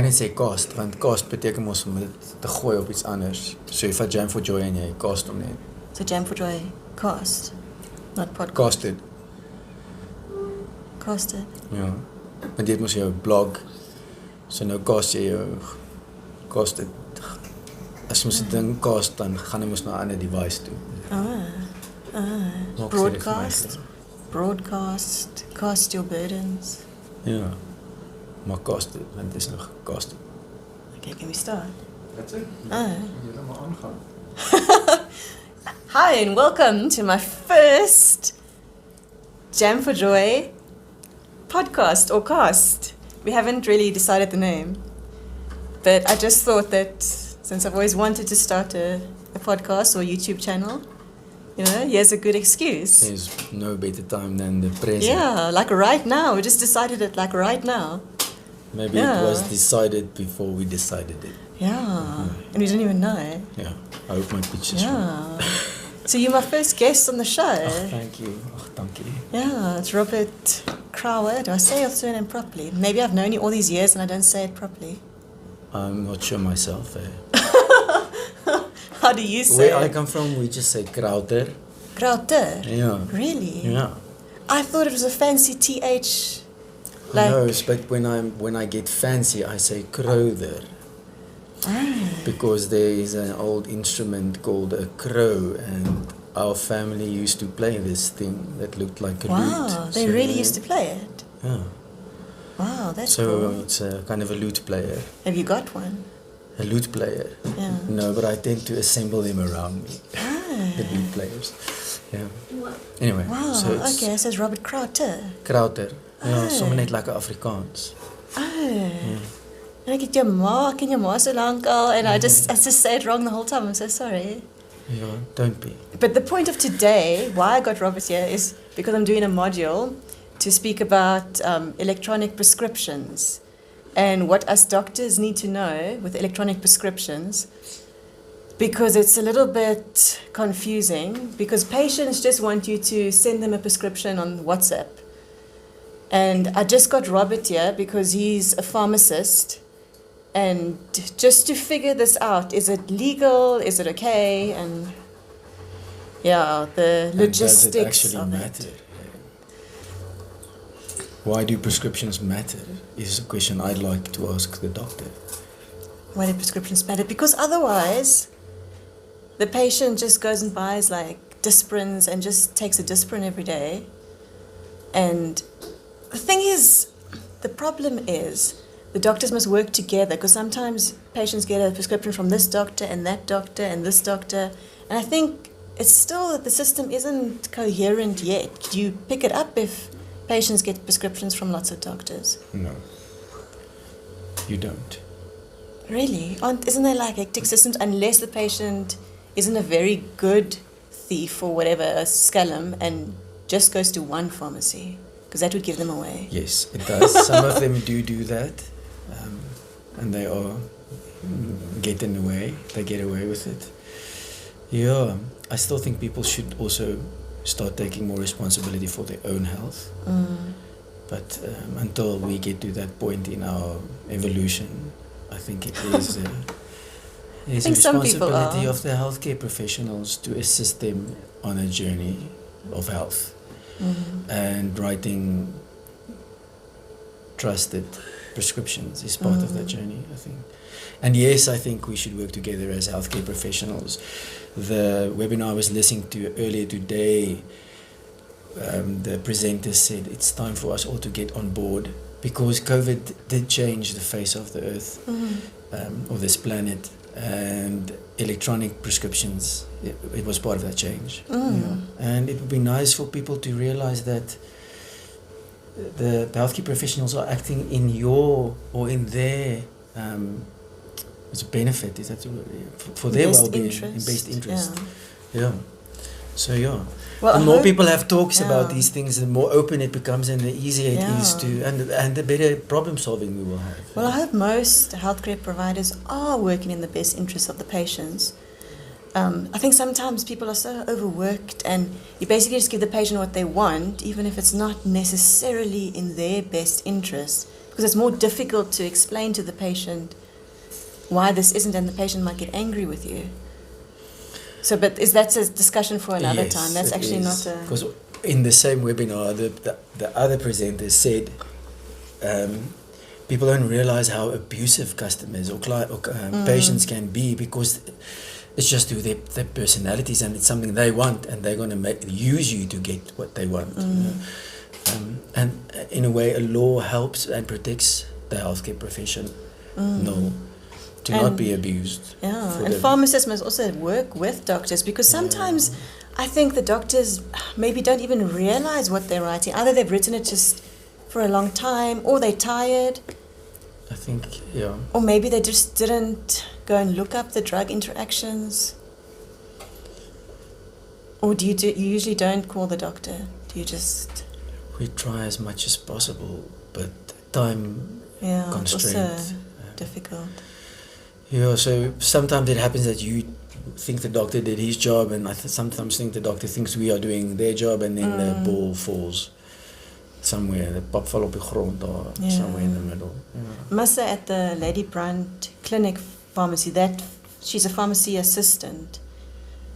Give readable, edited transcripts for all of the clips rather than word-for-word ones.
kan net sê cast, want cast beteken mos om dit te gooi op iets anders. So jy vat Jam for Joy en jy cast hom net. So Jam for Joy, cast, not podcast. Casted. Casted. Ja. Want jy het mos jou blog. So nou cast jy jou casted. As jy mos 'n ding cast, dan gaan jy mos na 'n ander device toe. Broadcast. Broadcast. Cast your burdens. Ja. Maar casted, want dit is nog casted. Okay, can we start? That's it. Jy dan maar aangaan. Hi and welcome to my first Jam for Joy podcast or cast. We haven't really decided the name, but I just thought that since I've always wanted to start a podcast or YouTube channel, you know, here's a good excuse. There's no better time than the present. Yeah, like right now. We just decided it like right now. Maybe it was decided before we decided it. Yeah, and we didn't even know. Yeah, I hope my pitch is Yeah. So you're my first guest on the show. Thank you. Dankie. Yeah, it's Robert Crowther. Do I say your surname properly? Maybe I've known you all these years and I don't say it properly. I'm not sure myself. How do you say Where I it? come from, we just say Crowther. Crowther? Yeah. Really? Yeah. I thought it was a fancy TH. Like, No, but when I get fancy, I say Crowther. Because there is an old instrument called a crow, and our family used to play this thing that looked like a lute. Wow, they really used to play it. Yeah. Wow, that's So cool. it's a kind of a lute player. Have you got one? A lute player. Yeah. No, but I tend to assemble them around me. The lute players. Yeah. Anyway, Wow, so it's okay, so it's Robert Crowther. Crowther. Ja, sommer net lekker Afrikaans. And I get your ma, ken your ma so long al, and I just say it wrong the whole time. I'm so sorry. Ja, don't be. But the point of today, why I got Robert here, is because I'm doing a module to speak about electronic prescriptions and what us doctors need to know with electronic prescriptions, because it's a little bit confusing, because patients just want you to send them a prescription on WhatsApp. And I just got Robert here because he's a pharmacist, and just to figure this out, is it legal, is it okay, and yeah, the logistics And does it actually of matter? it. Why do prescriptions matter is a question I'd like to ask the doctor. Why do prescriptions matter? Because otherwise, the patient just goes and buys like Disprins and just takes a Disprin every day. And the thing is, the problem is, the doctors must work together, because sometimes patients get a prescription from this doctor and that doctor and this doctor. And I think it's still that the system isn't coherent yet. Do you pick it up if patients get prescriptions from lots of doctors? No. You don't. Really? Isn't there like hectic systems, unless the patient isn't a very good thief or whatever, a scallum, and just goes to one pharmacy? Because that would give them away. Yes, it does. Some of them do that, and they are getting away. They get away with it. Yeah, I still think people should also start taking more responsibility for their own health. But until we get to that point in our evolution, I think it is a responsibility of the healthcare professionals to assist them on a journey of health. And writing trusted prescriptions is part of that journey, I think. And yes, I think we should work together as healthcare professionals. The webinar I was listening to earlier today, the presenter said it's time for us all to get on board, because COVID did change the face of the earth, of this planet, and electronic prescriptions, it was part of that change. Yeah. And it would be nice for people to realize that the healthcare professionals are acting in your or in their as a benefit, is that for their well-being, in best interest. Yeah. So yeah. Well, the more people have talks about these things, the more open it becomes, and the easier it is to, and the better problem solving we will have. Well, I hope most healthcare providers are working in the best interest of the patients. I think sometimes people are so overworked, and you basically just give the patient what they want, even if it's not necessarily in their best interest. because it's more difficult to explain to the patient why this isn't, and the patient might get angry with you. So, but that's a discussion for another Yes, time. That's it actually is. not a... Because in the same webinar, the other presenter said people don't realize how abusive customers or patients can be, because it's just to their personalities, and it's something they want, and they're going to use you to get what they want. You know? And in a way, a law helps and protects the healthcare profession. No. To not be abused. Yeah, and pharmacists must also work with doctors, because sometimes I think the doctors maybe don't even realize what they're writing. Either they've written it just for a long time, or they're tired. I think, yeah. Or maybe they just didn't go and look up the drug interactions. Or you usually don't call the doctor? Do you just... We try as much as possible, but time it's constraint. also difficult. Yeah, so sometimes it happens that you think the doctor did his job, and I sometimes think the doctor thinks we are doing their job, and then the ball falls somewhere, the pap val op die grond or somewhere in the middle. Yeah. Massa at the Lady Brandt Clinic Pharmacy, she's a pharmacy assistant.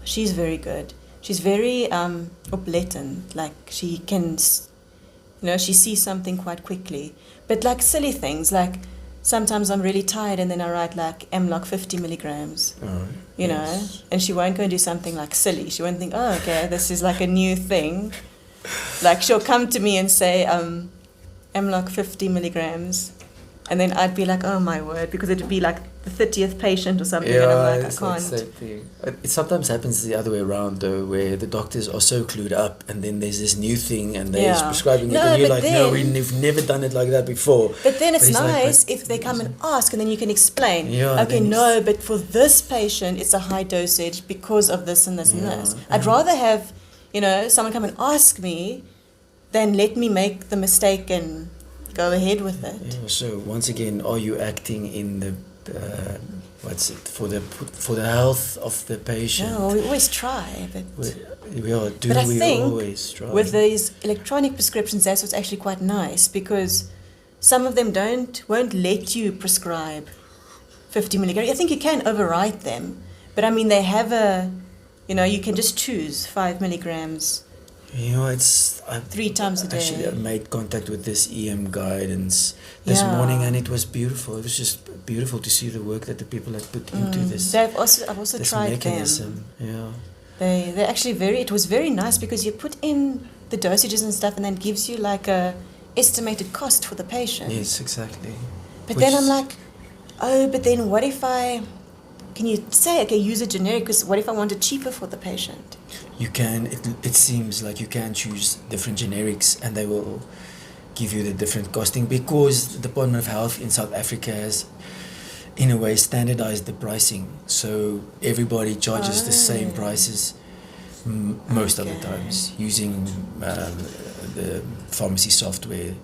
She's very good. She's very oplettend, like she can, she sees something quite quickly. But like silly things, like sometimes I'm really tired and then I write like Mlock 50 milligrams, you know, and she won't go and do something like silly. She won't think, oh, okay, this is like a new thing. Like she'll come to me and say, Mlock 50 milligrams. And then I'd be like, oh my word, because it'd be like the 30th patient or something. And I'm like, I can't. It sometimes happens the other way around though, where the doctors are so clued up, and then there's this new thing and they're prescribing it, and you're like, no, we've never done it like that before. But then it's nice if they come and ask, and then you can explain, okay, no, but for this patient, it's a high dosage because of this and this and this. I'd rather have, someone come and ask me than let me make the mistake and go ahead with it. Yeah, so once again, are you acting in the for the health of the patient? No, we always try, but we always try. With these electronic prescriptions, that's what's actually quite nice, because some of them won't let you prescribe 50 milligrams. I think you can overwrite them, but I mean they have you can just choose 5 milligrams. It's 3 times a day. Actually, I made contact with this EM guidance this morning, and it was beautiful. It was just beautiful to see the work that the people had put into this. I've also this tried mechanism. them. Yeah. They're actually it was very nice, because you put in the dosages and stuff, and then gives you like a estimated cost for the patient. Yes, exactly. But then I'm like, but then what if can you say, okay, use a generic, because what if I want it cheaper for the patient? You can, it seems like you can choose different generics, and they will give you the different costing, because the Department of Health in South Africa has, in a way, standardized the pricing. So everybody charges the same prices most of the times, using the pharmacy software.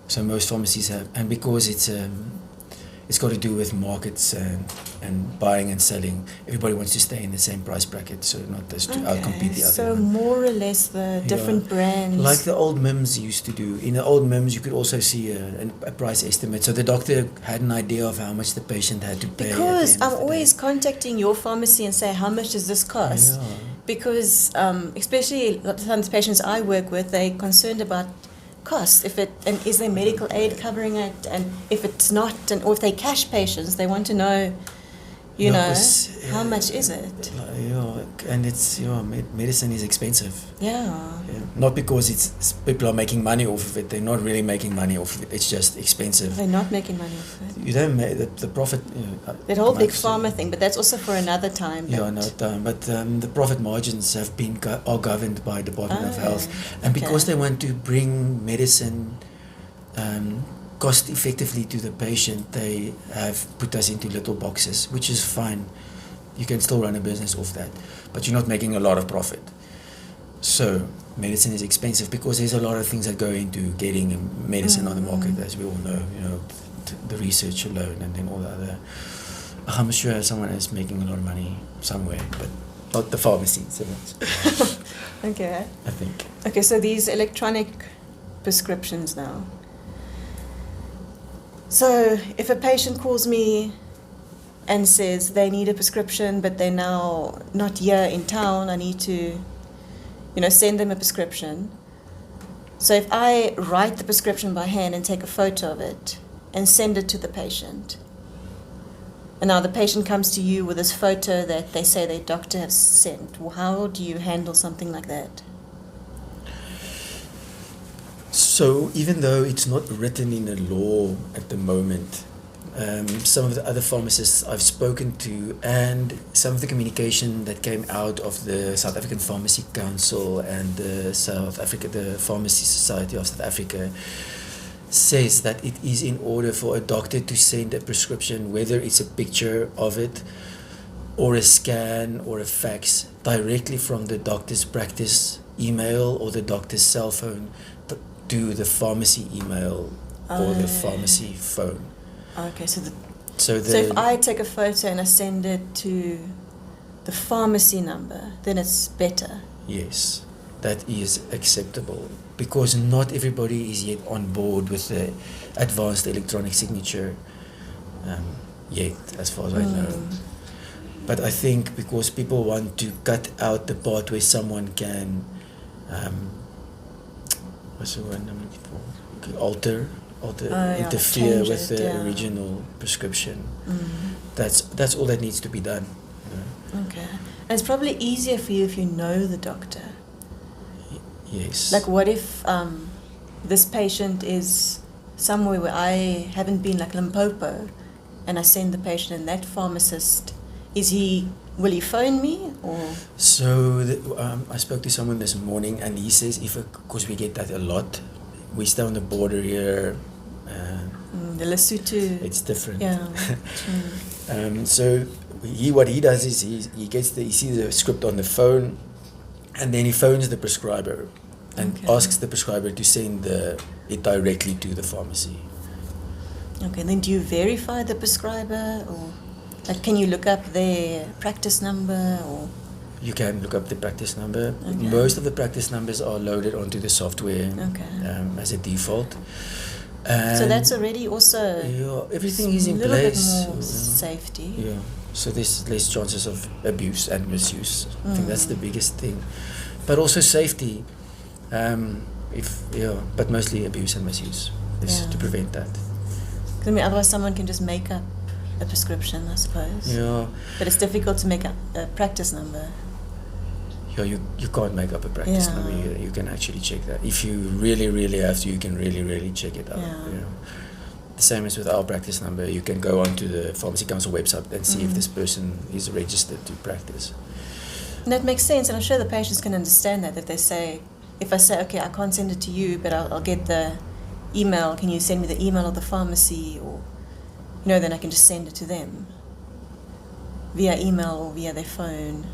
So most pharmacies have, and because it's got to do with markets and buying and selling. Everybody wants to stay in the same price bracket, so not just to outcompete the other. So more or less the different brands. Like the old MIMS used to do. In the old MIMS, you could also see a price estimate. So the doctor had an idea of how much the patient had to pay. Because I'm always contacting your pharmacy and say, how much does this cost? Yeah. Because especially some patients I work with, they're concerned about cost, and is there medical aid covering it, and if it's not, or if they cash patients, they want to know, how much is it? And it's medicine is expensive. Yeah. Not because people are making money off of it. They're not really making money off of it. It's just expensive. They're not making money off it. You don't make the profit. That whole big pharma thing, but that's also for another time. Another time. But the profit margins are governed by Department of Health, and because they want to bring medicine cost effectively to the patient, they have put us into little boxes, which is fine. You can still run a business off that, but you're not making a lot of profit. So medicine is expensive because there's a lot of things that go into getting medicine on the market, as we all know. The research alone, and then all the other. I'm sure someone is making a lot of money somewhere, but not the pharmacy. So okay. I think. Okay, so these electronic prescriptions now. So if a patient calls me and says they need a prescription, but they're now not here in town, I need to, send them a prescription. So if I write the prescription by hand and take a photo of it and send it to the patient, and now the patient comes to you with this photo that they say their doctor has sent, well, how do you handle something like that? So even though it's not written in a law at the moment, some of the other pharmacists I've spoken to and some of the communication that came out of the South African Pharmacy Council and the Pharmacy Society of South Africa says that it is in order for a doctor to send a prescription, whether it's a picture of it or a scan or a fax, directly from the doctor's practice email or the doctor's cell phone to the pharmacy email or the pharmacy phone. Okay, so so if I take a photo and I send it to the pharmacy number, then it's better. Yes, that is acceptable because not everybody is yet on board with the advanced electronic signature yet, as far as I know. But I think because people want to cut out the part where someone can what's the word I'm looking for? Alter, interfere with the original prescription. That's all that needs to be done. Okay. And it's probably easier for you if you know the doctor. Yes. Like what if this patient is somewhere where I haven't been, like Limpopo, and I send the patient and that pharmacist, will he phone me or? So I spoke to someone this morning and he says because we get that a lot, we stay on the border here. The Lesotho. It's different. Yeah. So what he does is he sees the script on the phone, and then he phones the prescriber and asks the prescriber to send it directly to the pharmacy. Okay. Then do you verify the prescriber, or like can you look up their practice number or? You can look up the practice number. Okay. Most of the practice numbers are loaded onto the software as a default. So that's already also everything is in a little place. bit more safety. Yeah. So there's less chances of abuse and misuse. I think that's the biggest thing. But also safety. But mostly abuse and misuse is to prevent that. I mean, otherwise someone can just make up a prescription, I suppose. Yeah. But it's difficult to make up a practice number. Yeah, you can't make up a practice number. You can actually check that. If you really, really have to, you can really, really check it out. Yeah. The same as with our practice number. You can go onto the Pharmacy Council website and see if this person is registered to practice. And that makes sense, and I'm sure the patients can understand that. If I say, okay, I can't send it to you, but I'll get the email. Can you send me the email of the pharmacy, or then I can just send it to them via email or via their phone.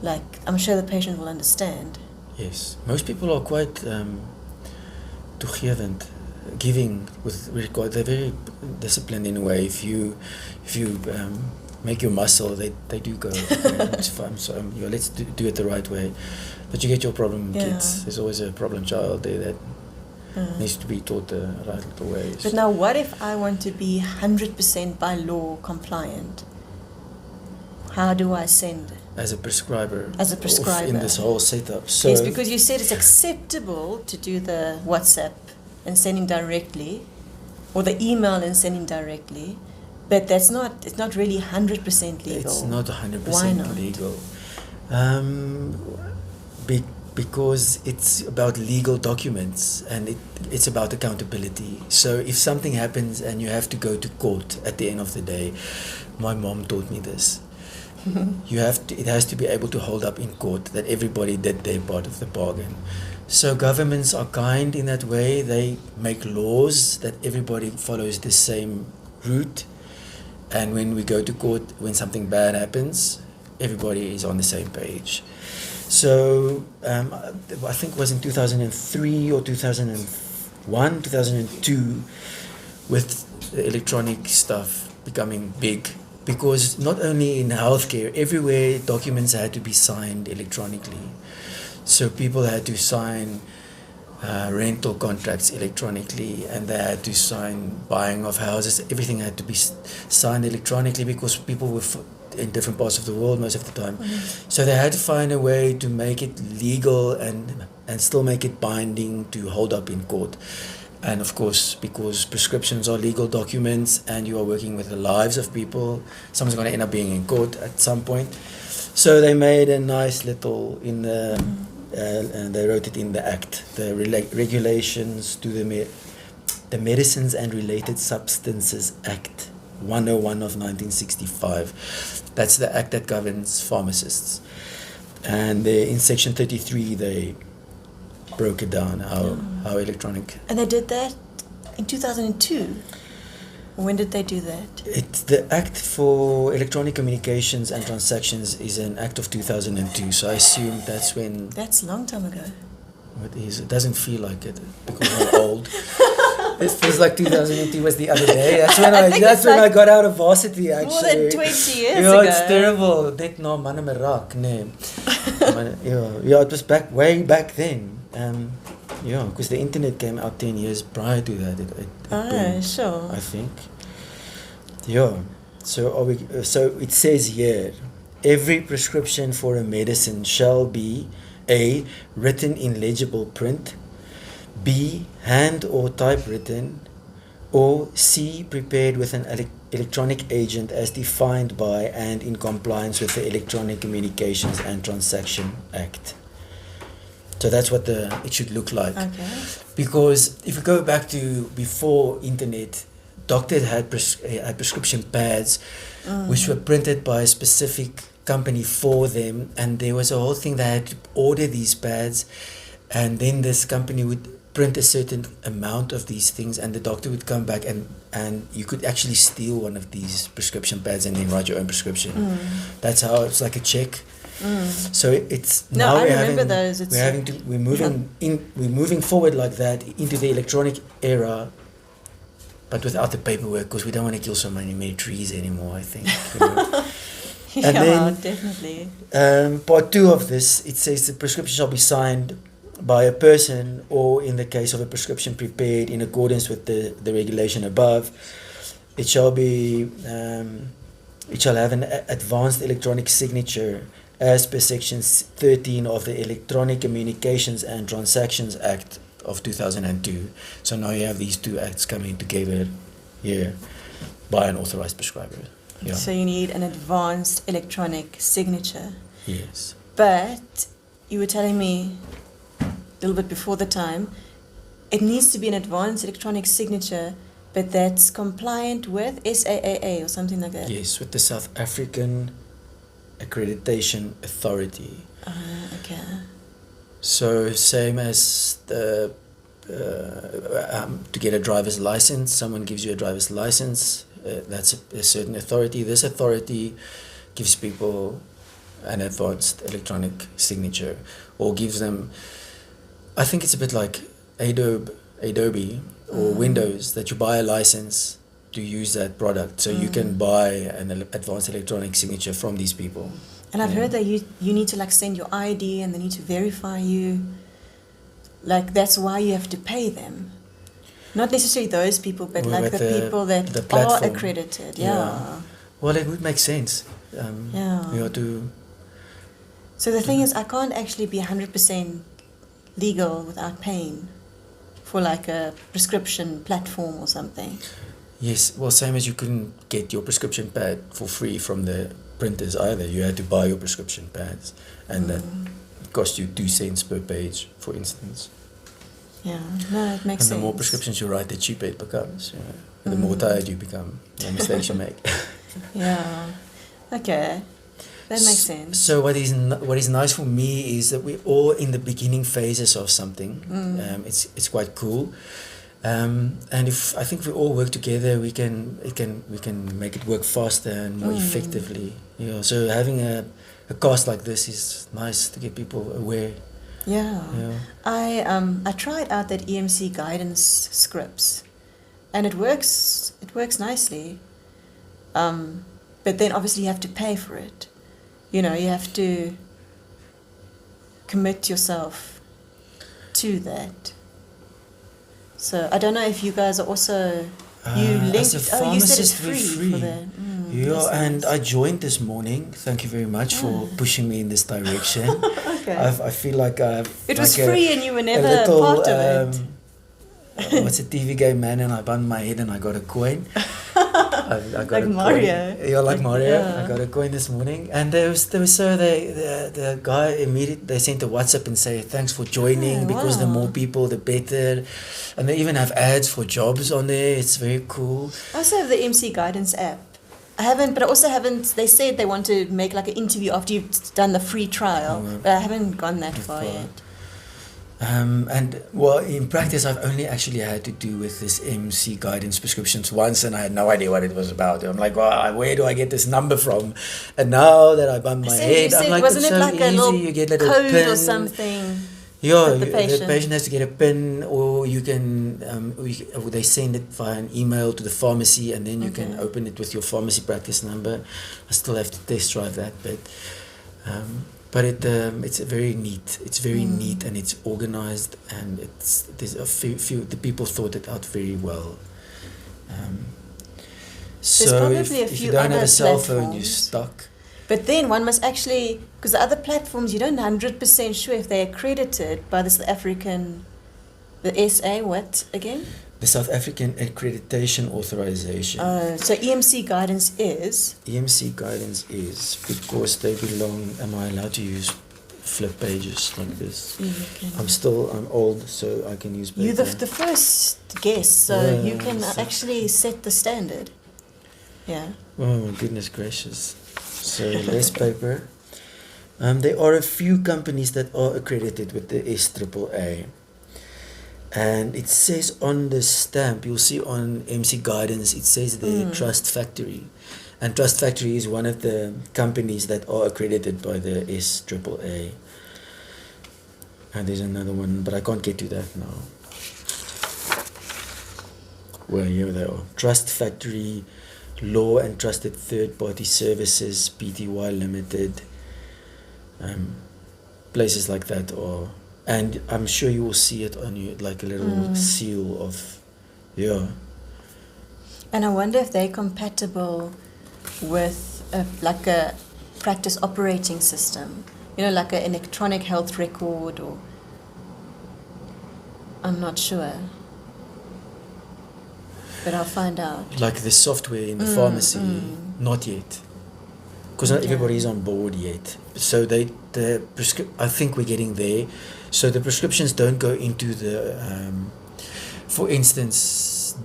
Like, I'm sure the patient will understand. Yes, most people are quite toegewend, giving with regard. They're very disciplined in a way. If you make your muscle, they do go. It's fun. So let's do it the right way. But you get your problem kids. There's always a problem child there that needs to be taught the right little ways. But now, what if I want to be 100% by law compliant? How do I send it? As a prescriber. In this whole setup. So yes, because you said it's acceptable to do the WhatsApp and sending directly, or the email and sending directly, but it's not really 100% legal. It's not 100% Why not? legal. Because it's about legal documents and it's about accountability. So if something happens and you have to go to court at the end of the day, my mom taught me this. It has to be able to hold up in court that everybody did their part of the bargain. So governments are kind in that way. They make laws that everybody follows the same route. And when we go to court, when something bad happens, everybody is on the same page. So I think it was in 2003 or 2001, 2002, with the electronic stuff becoming big. Because not only in healthcare, everywhere documents had to be signed electronically. So people had to sign rental contracts electronically, and they had to sign buying of houses. Everything had to be signed electronically because people were in different parts of the world most of the time. So they had to find a way to make it legal and still make it binding to hold up in court. And of course, because prescriptions are legal documents and you are working with the lives of people, someone's going to end up being in court at some point. So they made a nice little and they wrote it in the Act, the regulations to the Medicines and Related Substances Act 101 of 1965. That's the act that governs pharmacists. And in section 33, they broke it down, how electronic. And they did that in 2002? When did they do that? It's the Act for Electronic Communications and Transactions is an act of 2002, so I assume that's when... That's a long time ago. What is it? Doesn't feel like it because I'm old. It feels like 2002 was the other day. That's when I got out of varsity, actually. More than 20 years ago. ago. It's terrible. Dit na manne merak, nee. Yeah, it was way back then. Because the internet came out 10 years prior to that. It Sure. I think. Yeah. So it says here, every prescription for a medicine shall be A, written in legible print, B, hand or typewritten, or C, prepared with an electronic agent as defined by and in compliance with the Electronic Communications and Transaction Act. So that's what it should look like. Okay. Because if you go back to before internet, doctors had prescription pads which were printed by a specific company for them, and there was a whole thing they had to order these pads, and then this company would print a certain amount of these things, and the doctor would come back and you could actually steal one of these prescription pads and then write your own prescription. That's how it's like a check. So it's now I remember those. We're moving forward like that into the electronic era, but without the paperwork, because we don't want to kill so many trees anymore, I think. And then, definitely. Part 2 of this, it says the prescription shall be signed by a person, or in the case of a prescription prepared in accordance with the regulation above, it shall have an advanced electronic signature as per section 13 of the Electronic Communications and Transactions Act of 2002. So now you have these two acts coming together here by an authorized prescriber. Yeah. So you need an advanced electronic signature. Yes. But you were telling me a little bit before the time, it needs to be an advanced electronic signature, but that's compliant with SAAA or something like that. Yes, with the South African Accreditation Authority. Okay. So same as to get a driver's license, someone gives you a driver's license, that's a certain authority. This authority gives people an advanced electronic signature, or gives them, I think it's a bit like Adobe or Windows, that you buy a license to use that product, so you can buy an advanced electronic signature from these people. And I've heard that you need to send your ID and they need to verify you. That's why you have to pay them. Not necessarily those people, but the people that are accredited. Yeah. Well, it would make sense. So the thing is, I can't actually be 100% legal without paying for a prescription platform or something. Yes, well, same as you couldn't get your prescription pad for free from the printers either. You had to buy your prescription pads, and that cost you 2 cents per page, for instance. Yeah, no, it makes sense. And the more prescriptions you write, the cheaper it becomes. The more tired you become, the mistakes you make. Yeah, okay, that makes sense. So what is nice for me is that we're all in the beginning phases of something. It's quite cool. And I think if we all work together, we can make it work faster and more effectively. So having a cast like this is nice to get people aware. Yeah. I tried out that EMC guidance scripts, and it works nicely. But then obviously you have to pay for it. You have to commit yourself to that. So I don't know if you guys are also you linked. As a pharmacist, you said it's free. For the, yeah, and I joined this morning. Thank you very much for pushing me in this direction. Okay. I feel like I've. It was like free and you were never little, part of it. What's a TV game man? And I bumped my head and I got a coin. I got Like a Mario. Coin. Yeah, like Mario. Yeah. I got a coin this morning, and the guy immediately they sent a WhatsApp and say thanks for joining because the more people the better, and they even have ads for jobs on there. It's very cool. I also have the MC Guidance app. I haven't, but I also haven't. They said they want to make like an interview after you've done the free trial, but I haven't gone that far yet. And well, in practice, I've only actually had to do with this MC guidance prescriptions once, and I had no idea what it was about. I'm like, well, where do I get this number from? And now that I bumped my head, I'm like, wasn't it's it so like easy. a little You get like code a pin or something? Yeah, the patient has to get a pin, or you can. They send it via an email to the pharmacy, and then you can open it with your pharmacy practice number. I still have to test drive that, but it's very neat. It's very neat, and it's organized, and there's a few the people thought it out very well. So if you don't have a cell phone, you're stuck. But then one must actually, because the other platforms, you don't 100% sure if they're accredited by the South African, the SA, what again? The South African Accreditation Authorization. So EMC guidance is? EMC guidance is because they belong. Am I allowed to use flip pages like this? I'm old, so I can use paper. You're the first guest, so you can actually set the standard. Yeah. Oh, goodness gracious. So less paper. There are a few companies that are accredited with the SAAA. And it says on the stamp, you'll see on MC Guidance, it says the Trust Factory. And Trust Factory is one of the companies that are accredited by the SAAA. And there's another one, but I can't get to that now. Well, here they are. Trust Factory, Law and Trusted Third Party Services, Pty Limited. Places like that are. And I'm sure you will see it on you, like a little seal of, And I wonder if they're compatible with like a practice operating system, like an electronic health record, or I'm not sure, but I'll find out. Like the software in the pharmacy, not yet, because not everybody's on board yet. So I think we're getting there. So the prescriptions don't go into the, for instance,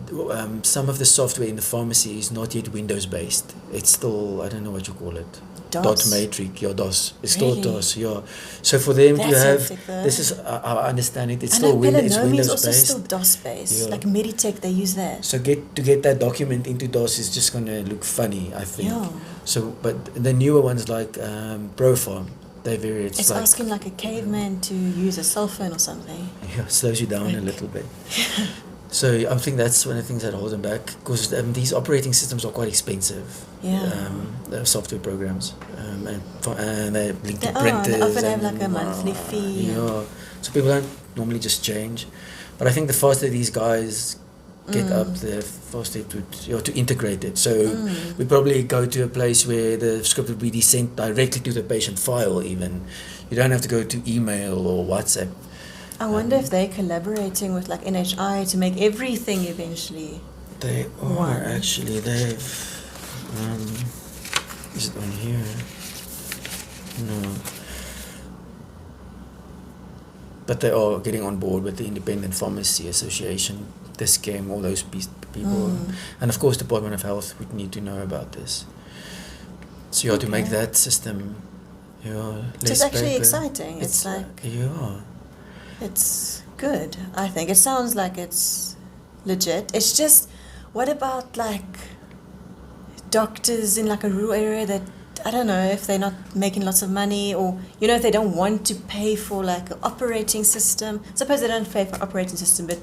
some of the software in the pharmacy is not yet Windows based. It's still, I don't know what you call it. DOS. Dot matrix, DOS. It's Really? Still DOS, So for them That's to have, hectic, though. this is, I understand it, it's I still know Windows Belanomi is based. also still DOS based. Like Meditech, they use that. So to get that document into DOS is just going to look funny, I think. Yeah. So, but the newer ones like ProPharm, It's like asking like a caveman to use a cell phone or something. Yeah, it slows you down a little bit. So I think that's one of the things that holds them back, because these operating systems are quite expensive. Yeah. The software programs, and they link to They printers. they often have like a monthly fee. Yeah. So people don't normally just change, but I think the faster these guys get up, the faster it would, to integrate it. So we probably go to a place where the script would be sent directly to the patient file. Even you don't have to go to email or WhatsApp. I wonder if they're collaborating with like NHI to make everything eventually. They are actually. They've. Is it on here? No. But they are getting on board with the Independent Pharmacy Association, the scheme, all those people, and of course, Department of Health would need to know about this. So you have to make that system. Less It's actually paper. exciting. It's like. It's good, I think. It sounds like it's legit. It's just, what about like doctors in like a rural area that, I don't know, if they're not making lots of money, or, if they don't want to pay for like an operating system. Suppose they don't pay for operating system, but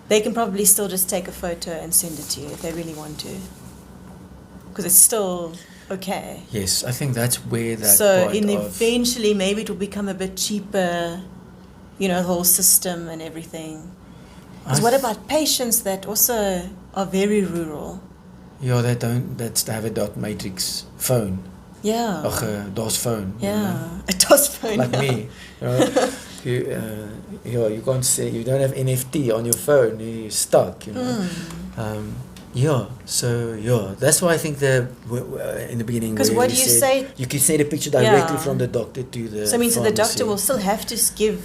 they can probably still just take a photo and send it to you if they really want to. Because it's still okay. Yes, I think that's where that So part eventually maybe it will become a bit cheaper, the whole system and everything. Because what about patients that also are very rural? Yeah, that have a dot matrix phone. Yeah. Ach, a DOS phone. you know. Yeah. A DOS phone. Like me. You know, you can't say, you don't have NFT on your phone, you're stuck, you know. That's why I think in the beginning, Because where what do you say? you can send a picture directly Yeah. from the doctor to the So it means that the doctor pharmacy. will still have to give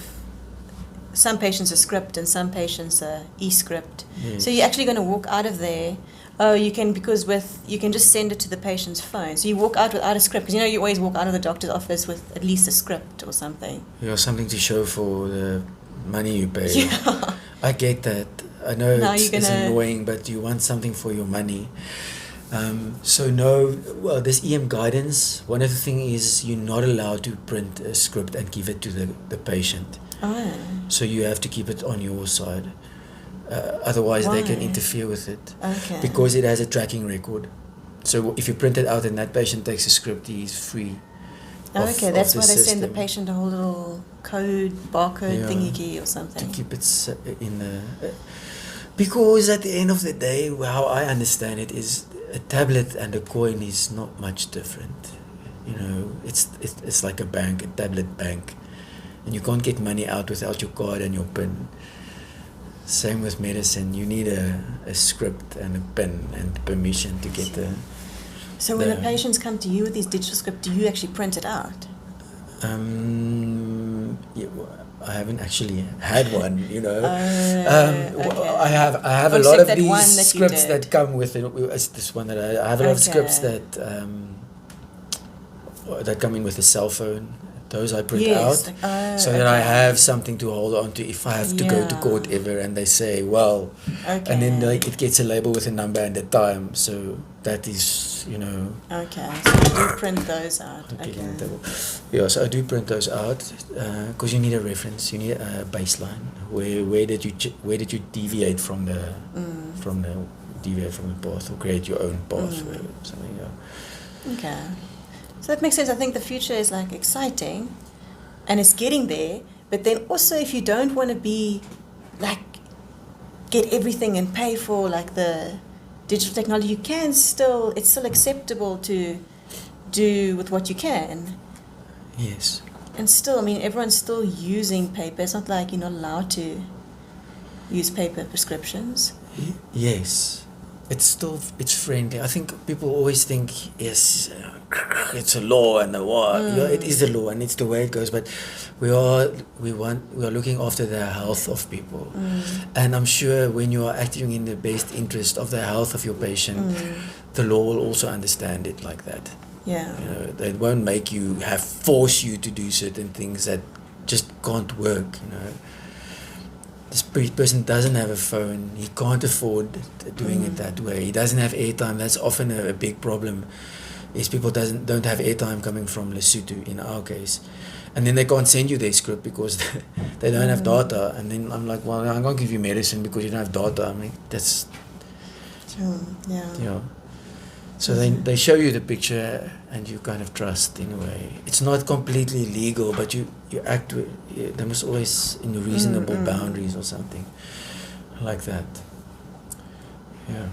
some patients a script and some patients a e-script. Yes. So you're actually going to walk out of there. Oh, you can, because you can just send it to the patient's phone. So you walk out without a script, because you know you always walk out of the doctor's office with at least a script or something. Yeah, something to show for the money you pay. Yeah. I get that. I know Now it's you're gonna- annoying, but you want something for your money. This EM guidance, one of the things is you're not allowed to print a script and give it to the patient. Oh. So you have to keep it on your side. Otherwise, they can Why? interfere with it. Okay. Because it has a tracking record. So if you print it out and that patient takes a script, he's free. Okay, that's the why they send the system. patient a whole little barcode Yeah. thingy or To something. keep it in the... Because at the end of the day, how I understand it is a tablet and a coin is not much different. You know, it's like a bank, a tablet bank. And you can't get money out without your card and your PIN. Same with medicine. You need a script and a PIN and permission to get the... So when the the- patients come to you with these digital script, do you actually print it out? I haven't actually had one, you know. Okay. I have Oh, a lot except of that these one that you scripts did. that come with it. It's this one that I have a lot of scripts Okay. that come in with a cell phone. Those I print Yes. out so that I have something to hold on to if I have to go to Yeah. court ever and they say, well, Okay. and then it gets a label with a number and a time. So that is, you know. Okay, so you do print those out. Okay. Okay. Yeah, so I do print those out because you need a reference, you need a baseline. Where did you deviate from the path or create your own path or something? Yeah. Okay. So that makes sense. I think the future is like exciting and it's getting there, but then also if you don't want to be like get everything and pay for like the digital technology, it's still acceptable to do with what you can. Yes. And still, I mean, everyone's still using paper. It's not like you're not allowed to use paper prescriptions. Yes. It's friendly. I think people always think, yes, it's a law and a war. Yeah, it is a law and it's the way it goes. But we are looking after the health of people, and I'm sure when you are acting in the best interest of the health of your patient, the law will also understand it like that. Yeah. You know, they won't make you force you to do certain things that just can't work. You know. This person doesn't have a phone. He can't afford doing it that way. He doesn't have airtime. That's often a big problem. Is people don't have airtime coming from Lesotho in our case, and then they can't send you their script because they don't have data. And then I'm like, well, I can't give you medicine because you don't have data. I mean, that's Yeah. So they show you the picture and you kind of trust in a way. It's not completely legal, but you act with, there must always in reasonable boundaries or something like that. Yeah.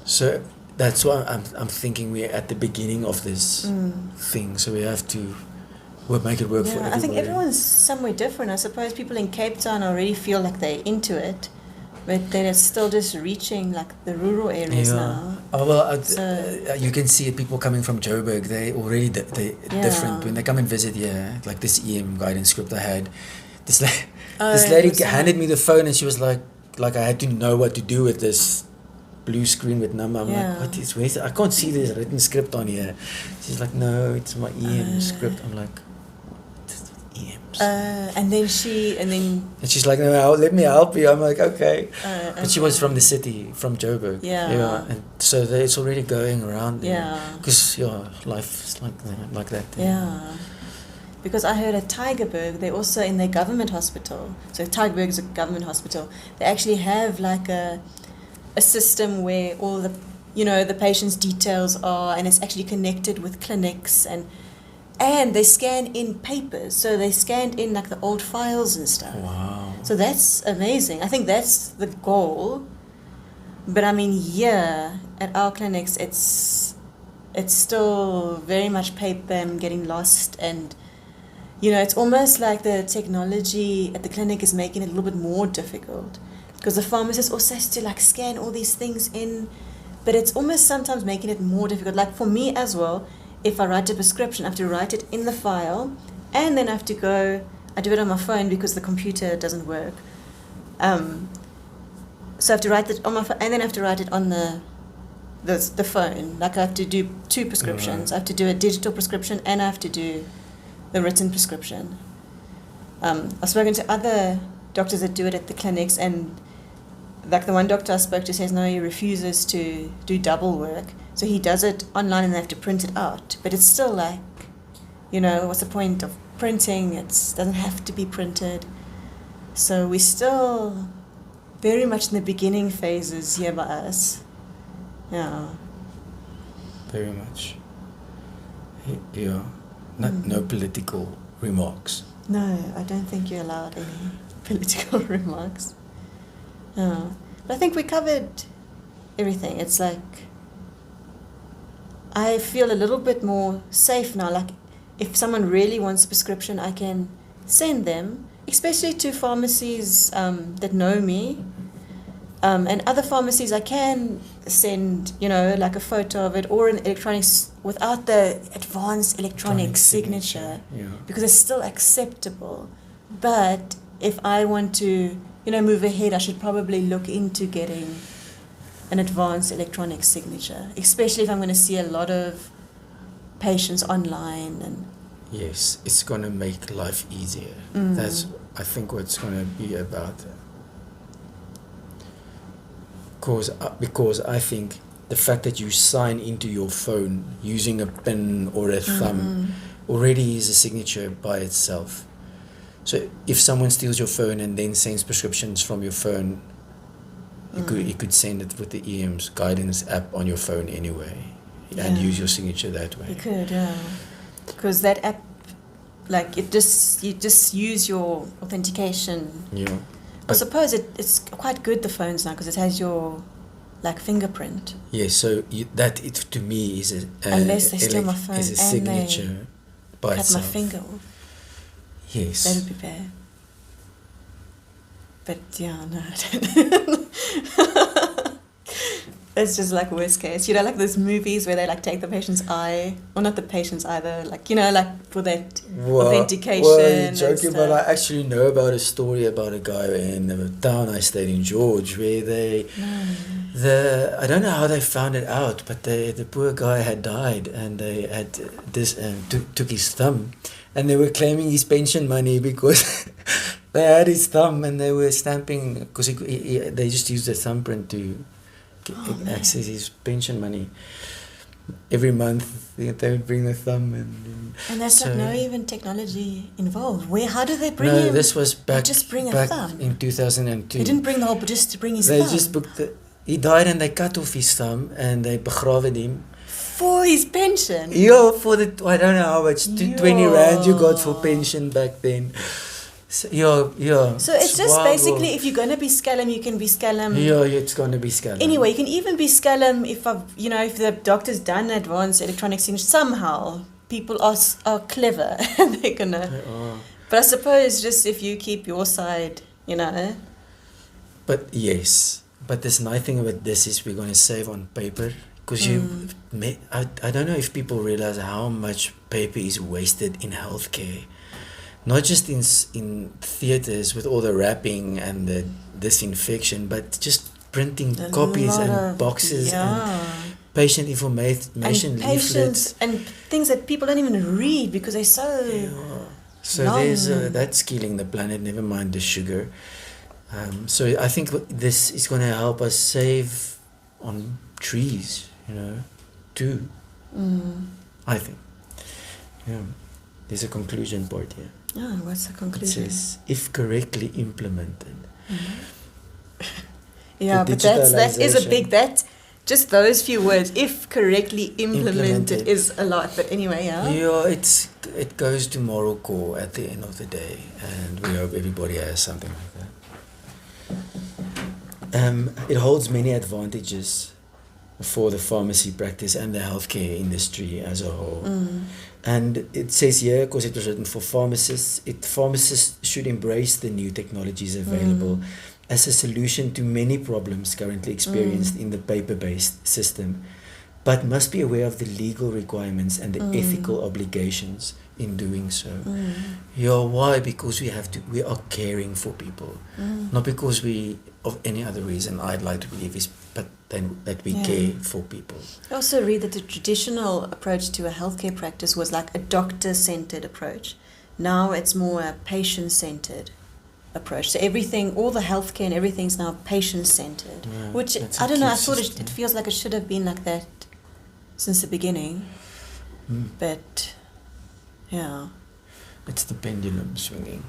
So that's why I'm thinking we're at the beginning of this thing. So we have to make it work for everybody. I think everyone's somewhere different. I suppose people in Cape Town already feel like they're into it, but then it's still just reaching like the rural areas now. Oh, well, So- you can see people coming from Joburg. They already different when they come and visit here. Like this EM guidance script I had, this lady handed me the phone and she was like I had to know what to do with this blue screen with number. I'm like, what is? Where's it? I can't see this written script on here. She's like, no, it's my EM script. I'm like, EMs. And then And she's like, no, let me help you. I'm like, okay. But she was from the city, from Joburg. Yeah. And so it's already going around. Yeah. Because life is like that. Yeah. Because I heard at Tygerberg, they're also in their government hospital. So Tygerberg is a government hospital. They actually have like a system where all the patient's details are, and it's actually connected with clinics, and they scan in papers. So they scanned in like the old files and stuff. Wow. So that's amazing. I think that's the goal. But I mean, here at our clinics, it's still very much paper and getting lost, and it's almost like the technology at the clinic is making it a little bit more difficult, because the pharmacist also has to like scan all these things in, but it's almost sometimes making it more difficult. Like for me as well, if I write a prescription, I have to write it in the file, and then I have to go. I do it on my phone because the computer doesn't work. So I have to write it on my phone, and then I have to write it on the phone. Like I have to do 2 prescriptions. I have to do a digital prescription, and I have to do the written prescription. I've spoken to other doctors that do it at the clinics, and like the one doctor I spoke to says no, he refuses to do double work. So he does it online and they have to print it out. But it's still like, what's the point of printing? It doesn't have to be printed. So we're still very much in the beginning phases here by us. Yeah. Very much. Yeah. No political remarks. No, I don't think you're allowed any political remarks. Yeah. But I think we covered everything. It's like I feel a little bit more safe now. Like if someone really wants a prescription, I can send them, especially to pharmacies that know me. And other pharmacies I can send, like a photo of it or an electronics without the advanced electronic signature. Yeah. Because it's still acceptable. But if I want to, move ahead, I should probably look into getting an advanced electronic signature, especially if I'm going to see a lot of patients online. And yes, it's going to make life easier. That's, I think, what it's going to be about. Because I think the fact that you sign into your phone using a pen or a thumb already is a signature by itself. So if someone steals your phone and then sends prescriptions from your phone, you could send it with the EM's guidance app on your phone anyway, and use your signature that way. You could, yeah. Because that app, like you just use your authentication. Yeah. I suppose it's quite good, the phones now, because it has your fingerprint. Yes, so it to me is unless they steal my phone is a signature by cut itself. my finger off. Yes. That would be bad. But yeah, no, I don't. It's just like worst case. Like those movies where they take the patient's eye, or not the patient's either, for that authentication. Well, you're joking, but I actually know about a story about a guy in the town I stayed in, George, where I don't know how they found it out, but the poor guy had died, and they had took his thumb, and they were claiming his pension money because they had his thumb, and they were stamping, because they just used the thumbprint to access his pension money. Every month they would bring the thumb and that's no even technology involved. How do they bring him? No, this was back a thumb in 2002. They didn't bring the whole, but just to bring his thumb. They just booked he died and they cut off his thumb and they begraven him. For his pension? Yeah, for I don't know how much, 20 rand you got for pension back then. So, yeah. So it's just basically, if you're going to be scallum, you can be scallum. Yeah, it's going to be scallum. Anyway, you can even be scallum if the doctor's done advanced electronic signature. Somehow, people are clever. They're going to. But I suppose just if you keep your side, But yes. But this nice thing about this is we're going to save on paper. Because I don't know if people realize how much paper is wasted in healthcare. Not just in theatres with all the wrapping and the disinfection, but just printing copies and boxes and patient information leaflets. And things that people don't even read because they're so So long. there's that's killing the planet, never mind the sugar. So I think this is going to help us save on trees, too. I think. Yeah. There's a conclusion part here. Oh, what's the conclusion? It says, if correctly implemented. Yeah, but that is a big, just those few words, if correctly implemented is a lot. But anyway, Yeah, it goes to moral core at the end of the day, and we hope everybody has something like that. It holds many advantages for the pharmacy practice and the healthcare industry as a whole. And it says here, because it was written for pharmacists, pharmacists should embrace the new technologies available as a solution to many problems currently experienced in the paper-based system, but must be aware of the legal requirements and the ethical obligations in doing so. Yeah, why? Because we are caring for people, not because of any other reason. I'd like to believe but then that we care for people. I also read that the traditional approach to a healthcare practice was like a doctor-centered approach. Now it's more a patient-centered approach. So everything, all the healthcare and everything's now patient-centered, which I don't know. I thought it feels like it should have been like that since the beginning, but yeah, it's the pendulum swinging.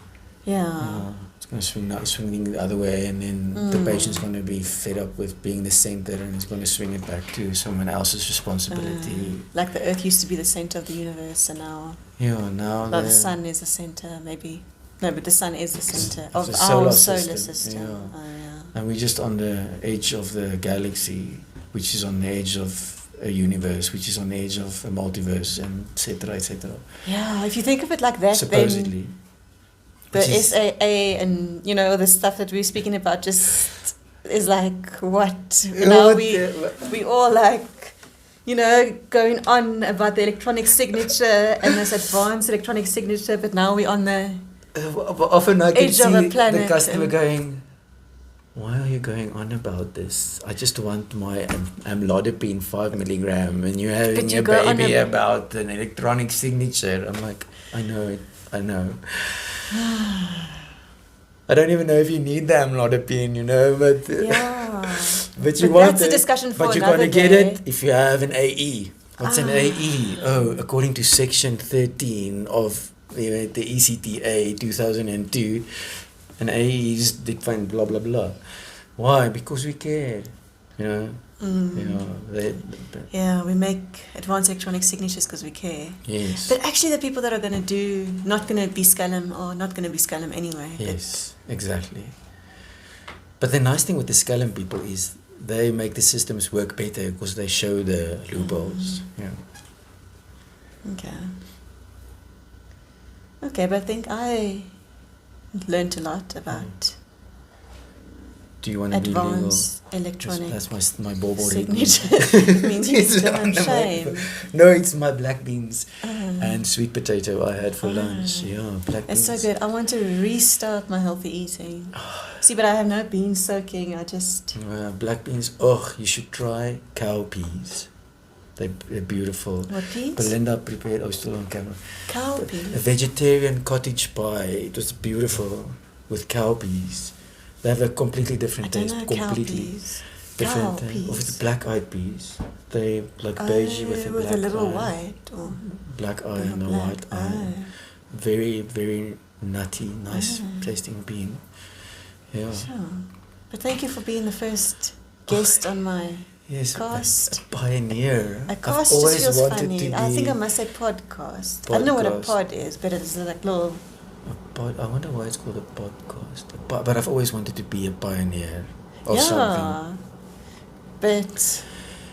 Yeah. It's going to swing now, swinging the other way, and then the patient's going to be fed up with being the center, and it's going to swing it back to someone else's responsibility. Like the Earth used to be the center of the universe, and now the sun is the center, maybe. No, but the sun is the center of the our solar system. Yeah. Oh, yeah. And we're just on the edge of the galaxy, which is on the edge of a universe, which is on the edge of a multiverse, and etc., etc. Yeah, if you think of it like that, supposedly. Then the SAAA and, the stuff that we're speaking about just is like, what? Now we all like, going on about the electronic signature and this advanced electronic signature, but now we're on the often I can edge see of a planet the customer going, why are you going on about this? I just want my amlodipine 5 milligram, and you're having a baby about an electronic signature. I'm like, I know it. I don't even know if you need the amlodipine, but but you want that's a discussion for but you're another gonna get day. it if you have an AE. What's an AE? Oh, according to section 13 of the ECTA 2002, an AE is defined blah blah blah. Why? Because we care. We make advanced electronic signatures because we care. Yes. But actually the people that are not going to be Scallum are not going to be Scallum anyway. Yes, exactly. But the nice thing with the Scallum people is they make the systems work better because they show the loopholes. Okay, but I think I learned a lot about do you want to advanced electronic that's my bobo signature. It means you've done shame. No, it's my black beans and sweet potato I had for lunch. Yeah, black beans. It's so good. I want to restart my healthy eating. See, but I have no bean soaking. I just... black beans. You should try cow peas. They're beautiful. What peas? Belinda prepared. I was still on camera. Cow peas? A vegetarian cottage pie. It was beautiful with cow peas. They have a completely different taste. Completely different. Or it's black-eyed peas. They like beige with a black eye. With a little white. Or black eye and a white eye. Very, very nutty, nice tasting bean. Yeah. Sure. But thank you for being the first guest on my cast. A pioneer. A cast just feels funny. I think I must say podcast. I don't know what a pod is, but it's like little... A pod. I wonder why it's called a podcast. But I've always wanted to be a pioneer of something. But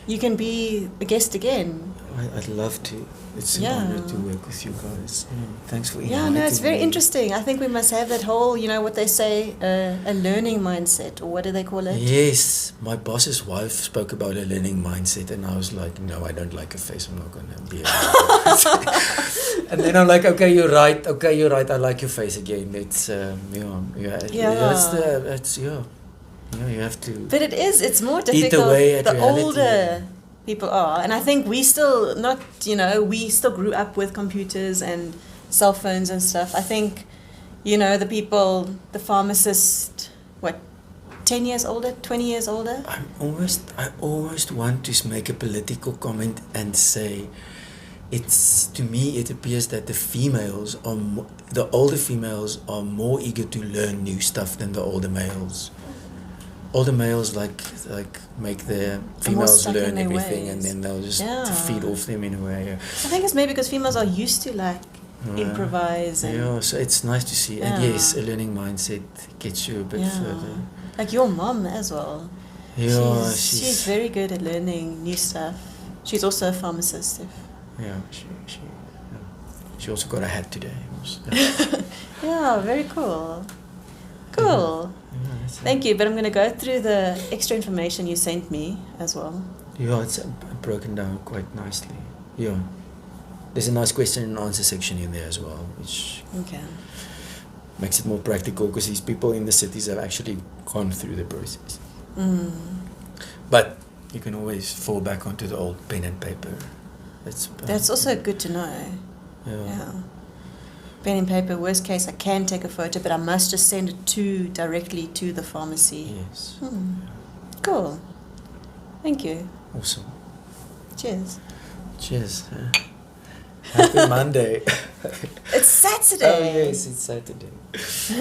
you can be a guest again. I'd love to. It's an honor to work with you guys. Thanks for inviting it's very interesting. I think we must have that whole, what they say, a learning mindset, or what do they call it? Yes. My boss's wife spoke about a learning mindset, and I was like, no, I don't like her face. I'm not going to be able. And then I'm like, okay, you're right. I like your face again. It's, you have to. But it's more difficult. Eat away at the reality. Older people are, and I think we still we still grew up with computers and cell phones and stuff. I think, the people, the pharmacist, 10 years older, 20 years older? I almost want to make a political comment and say, to me it appears that the older females are more eager to learn new stuff than the older males. Older males like make the females learn everything ways. And then they'll just feed off them in a way. I think it's maybe because females are used to improvise. And so it's nice to see. And yes, a learning mindset gets you a bit further. Like your mom as well. Yeah, she's very good at learning new stuff. She's also a pharmacist. She also got a hat today. Yeah, very cool. Cool. Yeah, Thank you, but I'm going to go through the extra information you sent me as well. Yeah, it's broken down quite nicely. Yeah. There's a nice question and answer section in there as well, which makes it more practical because these people in the cities have actually gone through the process. But you can always fall back onto the old pen and paper. That's also good to know. Yeah. Pen and paper, worst case, I can take a photo, but I must just send it directly to the pharmacy. Yes. Cool. Thank you. Awesome. Cheers. Cheers. Happy Monday. It's Saturday. Oh yes, it's Saturday.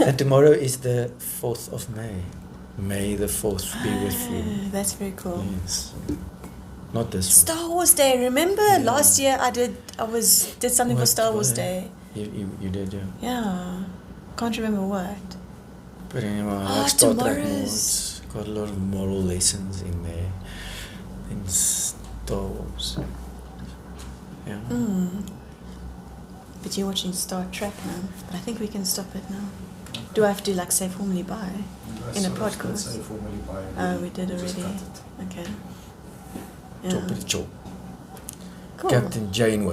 And tomorrow is the 4th of May. May the 4th be with you. That's very cool. Yes. Not this one. Star Wars Day. Remember last year I did something for Star Wars Day. You did, yeah. Yeah. Can't remember what. But anyway, I like Star Trek more. Tomorrow's... It's got a lot of moral lessons in there. In Star Wars. Yeah. But you're watching Star Trek now. But I think we can stop it now. Do I have to say formally bye in a podcast? Say formally bye. Oh, we did already. Okay. Yeah. Chop it, chop. Cool. Captain Janeway.